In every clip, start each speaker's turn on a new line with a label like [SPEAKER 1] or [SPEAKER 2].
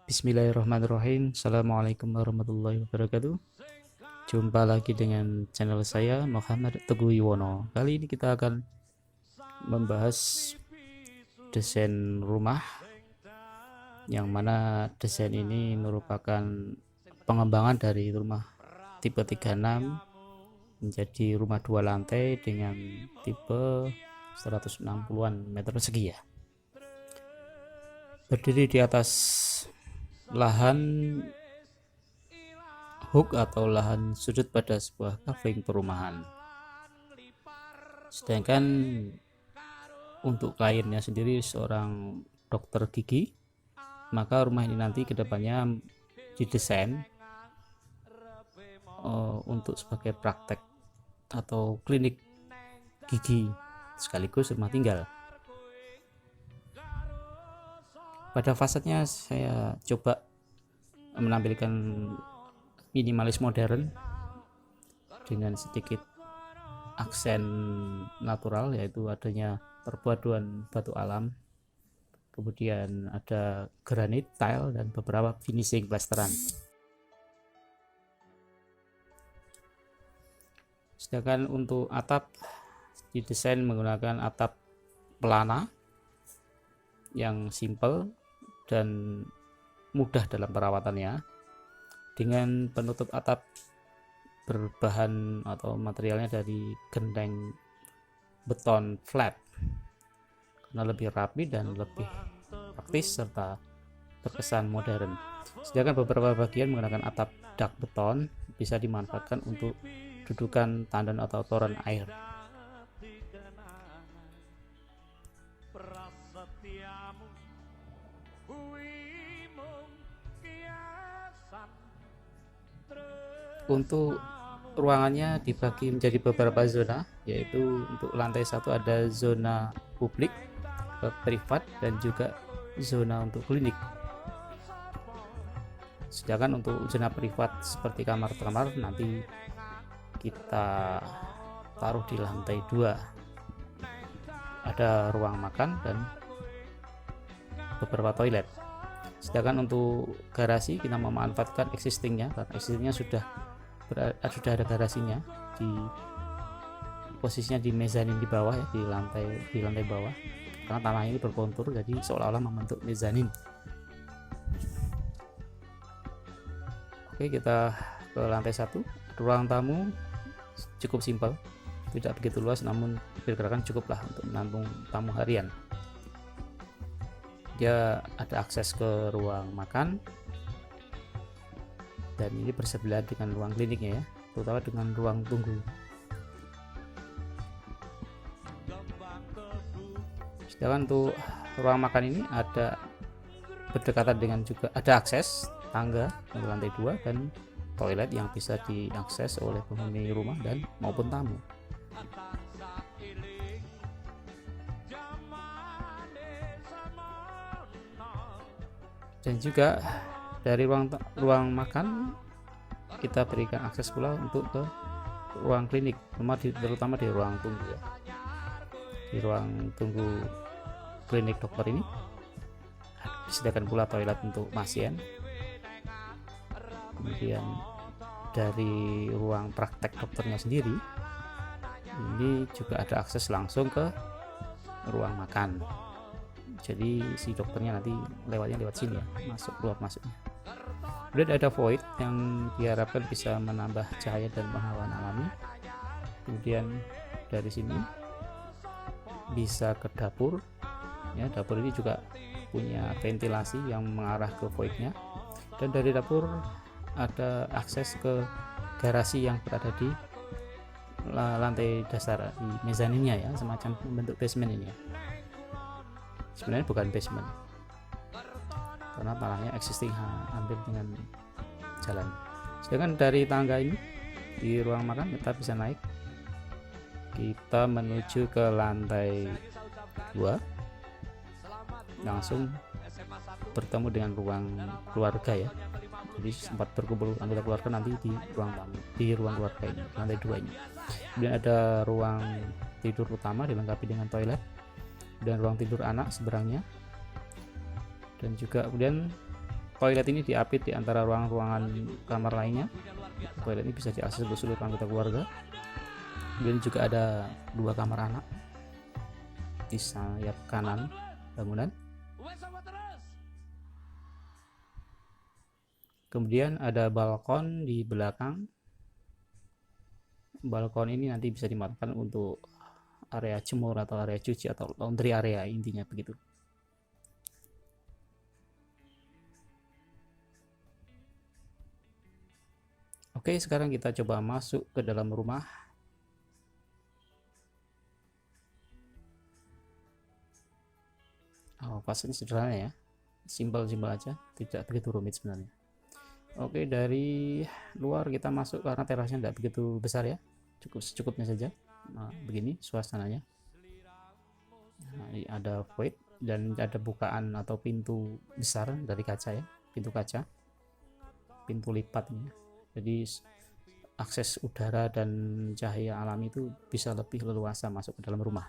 [SPEAKER 1] Bismillahirrahmanirrahim. Assalamualaikum warahmatullahi wabarakatuh. Jumpa lagi dengan channel saya, Muhammad Teguh Yuwono. Kali ini kita akan membahas desain rumah, yang mana desain ini merupakan pengembangan dari rumah tipe 36 menjadi rumah 2 lantai dengan tipe 160-an meter persegi ya. Berdiri di atas lahan hook atau lahan sudut pada sebuah covering perumahan. Sedangkan untuk kliennya sendiri seorang dokter gigi, maka rumah ini nanti kedepannya didesain untuk sebagai praktek atau klinik gigi sekaligus rumah tinggal. Pada fasadnya saya coba menampilkan minimalis modern dengan sedikit aksen natural, yaitu adanya perpaduan batu alam, kemudian ada granit, tile, dan beberapa finishing plesteran. Sedangkan untuk atap didesain menggunakan atap pelana yang simple dan mudah dalam perawatannya, dengan penutup atap berbahan atau materialnya dari genteng beton flat karena lebih rapi dan lebih praktis serta terkesan modern. Sedangkan beberapa bagian menggunakan atap dak beton bisa dimanfaatkan untuk dudukan tandan atau toren air. Untuk ruangannya dibagi menjadi beberapa zona, yaitu untuk lantai 1 ada zona publik, privat, dan juga zona untuk klinik. Sedangkan untuk zona privat seperti kamar-kamar nanti kita taruh di lantai 2. Ada ruang makan dan beberapa toilet. Sedangkan untuk garasi kita memanfaatkan existingnya, karena existingnya sudah ada garasinya di posisinya di mezanin di bawah ya, di lantai bawah, karena tanah ini berkontur jadi seolah-olah membentuk mezanin. Oke, kita ke lantai 1. Ruang tamu cukup simpel, tidak begitu luas, namun diperkirakan cukuplah untuk menampung tamu harian. Dia ada akses ke ruang makan, dan ini bersebelahan dengan ruang kliniknya ya, terutama dengan ruang tunggu. Sedangkan untuk ruang makan ini ada berdekatan dengan juga ada akses tangga ke lantai 2 dan toilet yang bisa diakses oleh penghuni rumah dan maupun tamu. Dan juga dari ruang makan kita berikan akses pula untuk ke ruang klinik, terutama di ruang tunggu ya. Di ruang tunggu klinik dokter ini disediakan pula toilet untuk pasien. Kemudian dari ruang praktek dokternya sendiri ini juga ada akses langsung ke ruang makan. Jadi si dokternya nanti lewat sini ya, keluar masuknya. Kemudian ada void yang diharapkan bisa menambah cahaya dan penghawaan alami. Kemudian dari sini bisa ke dapur ya, dapur ini juga punya ventilasi yang mengarah ke voidnya, dan dari dapur ada akses ke garasi yang berada di lantai dasar di mezaninnya ya, semacam bentuk basement ini ya. Sebenarnya bukan basement karena tanahnya existing hampir dengan jalan. Sedangkan dari tangga ini di ruang makan kita bisa naik, kita menuju ke lantai 2, langsung bertemu dengan ruang keluarga ya. Jadi sempat berkumpul anggota keluarga nanti di ruang tamu, di ruang keluarga ini, lantai 2 ini. Kemudian ada ruang tidur utama dilengkapi dengan toilet dan ruang tidur anak seberangnya, Dan juga kemudian toilet ini diapit di antara ruangan-ruangan kamar lainnya. Toilet ini bisa diakses untuk seluruh anggota keluarga. Kemudian juga ada 2 kamar anak di sayap kanan bangunan. Kemudian ada balkon di belakang. Balkon ini nanti bisa dimanfaatkan untuk area jemur atau area cuci atau laundry area, intinya begitu. Oke, sekarang kita coba masuk ke dalam rumah. Fasenya sederhana ya, simpel-simpel aja, tidak begitu rumit sebenarnya. Oke, dari luar kita masuk karena terasnya tidak begitu besar ya, cukup secukupnya saja. Nah, begini suasananya. Nah, ini ada void dan ada bukaan atau pintu besar dari kaca ya, pintu kaca, pintu lipat ini. Jadi akses udara dan cahaya alami itu bisa lebih leluasa masuk ke dalam rumah.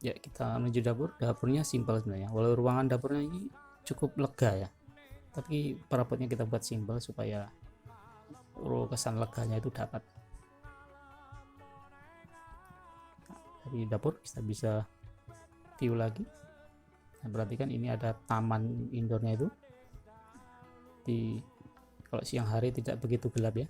[SPEAKER 1] Ya, kita menuju dapur. Dapurnya simpel sebenarnya, walau ruangan dapurnya ini cukup lega ya, tapi perabotnya kita buat simpel supaya kesan leganya itu dapat. Dari dapur kita bisa view lagi. Nah, perhatikan ini ada taman indoornya itu. Kalau siang hari tidak begitu gelap ya.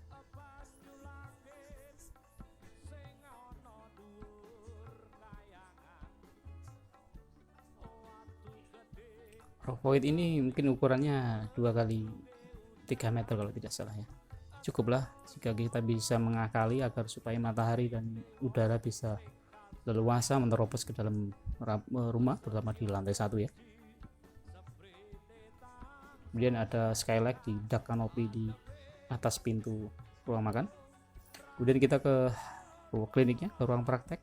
[SPEAKER 1] Void ini mungkin ukurannya 2 kali 3 meter kalau tidak salah ya. Cukuplah jika kita bisa mengakali agar supaya matahari dan udara bisa leluasa menerobos ke dalam rumah, terutama di lantai 1 ya. Kemudian ada skylight di dak kanopi di atas pintu ruang makan. Kemudian kita ke ruang kliniknya, ke ruang praktek.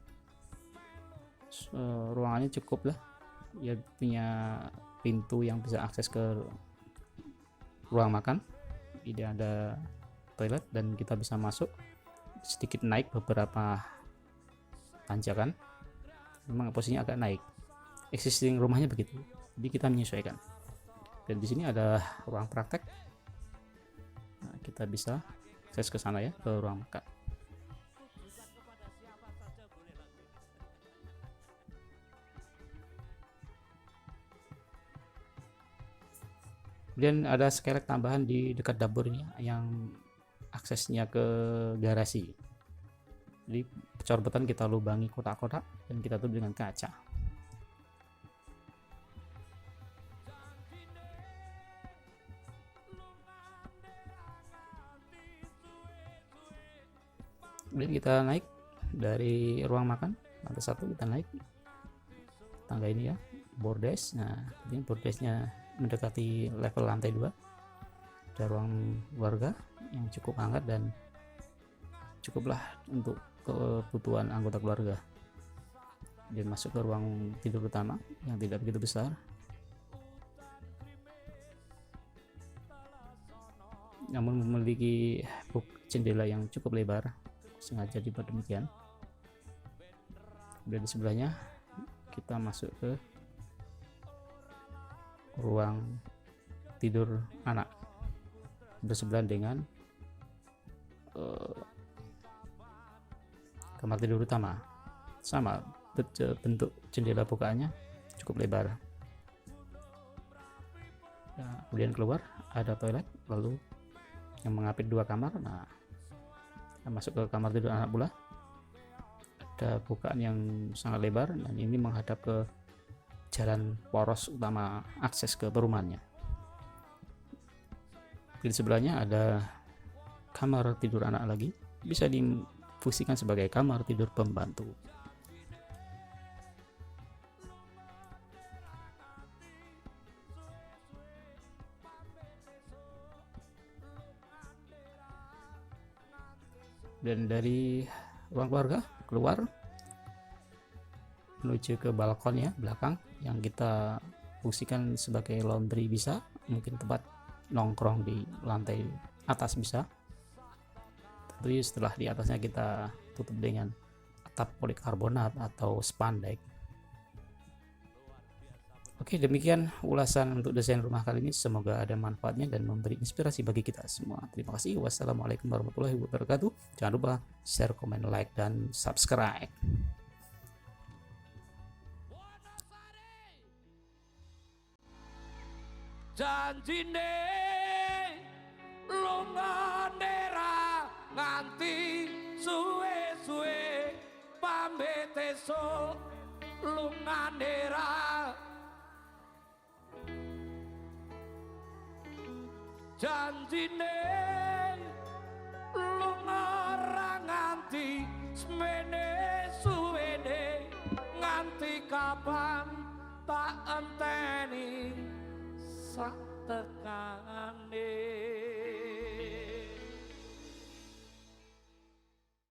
[SPEAKER 1] Ruangannya cukup lah ya, punya pintu yang bisa akses ke ruang makan. Ini ada toilet dan kita bisa masuk, sedikit naik beberapa tanjakan. Memang posisinya agak naik, existing rumahnya begitu, jadi kita menyesuaikan. Dan di sini ada ruang praktek. Nah, kita bisa akses ke sana ya, ke ruang makan. Kemudian ada skylight tambahan di dekat dapur ini yang aksesnya ke garasi. Jadi corbetan kita lubangi kotak-kotak dan kita tutup dengan kaca. Kemudian kita naik dari ruang makan lantai 1, kita naik tangga ini ya, bordes. Nah, ini bordesnya mendekati level lantai 2. Ada ruang keluarga yang cukup hangat dan cukuplah untuk kebutuhan anggota keluarga. Dan masuk ke ruang tidur utama yang tidak begitu besar. Namun memiliki jendela yang cukup lebar, sengaja dibuat demikian. Dan di sebelahnya kita masuk ke ruang tidur anak bersebelahan dengan kamar tidur utama. Sama bentuk jendela bukaannya cukup lebar. Nah, kemudian keluar ada toilet lalu yang mengapit 2 kamar. Nah, masuk ke kamar tidur anak pula, ada bukaan yang sangat lebar dan ini menghadap ke jalan poros utama akses ke perumahannya. Di sebelahnya ada kamar tidur anak lagi, bisa difungsikan sebagai kamar tidur pembantu. Dan dari ruang keluarga keluar menuju ke balkon ya belakang, yang kita fungsikan sebagai laundry, bisa mungkin tempat nongkrong di lantai atas bisa, Tapi setelah di atasnya kita tutup dengan atap polikarbonat atau spandek. Oke, demikian ulasan untuk desain rumah kali ini. Semoga ada manfaatnya dan memberi inspirasi bagi kita semua. Terima kasih. Wassalamualaikum warahmatullahi wabarakatuh. Jangan lupa share, komen, like, dan subscribe.
[SPEAKER 2] Janjine lungane ra nganti suwe-suwe pamit esuk lungane ra janjine lunga ra nganti semene suwene nganti kapan tak enteni sak tekane.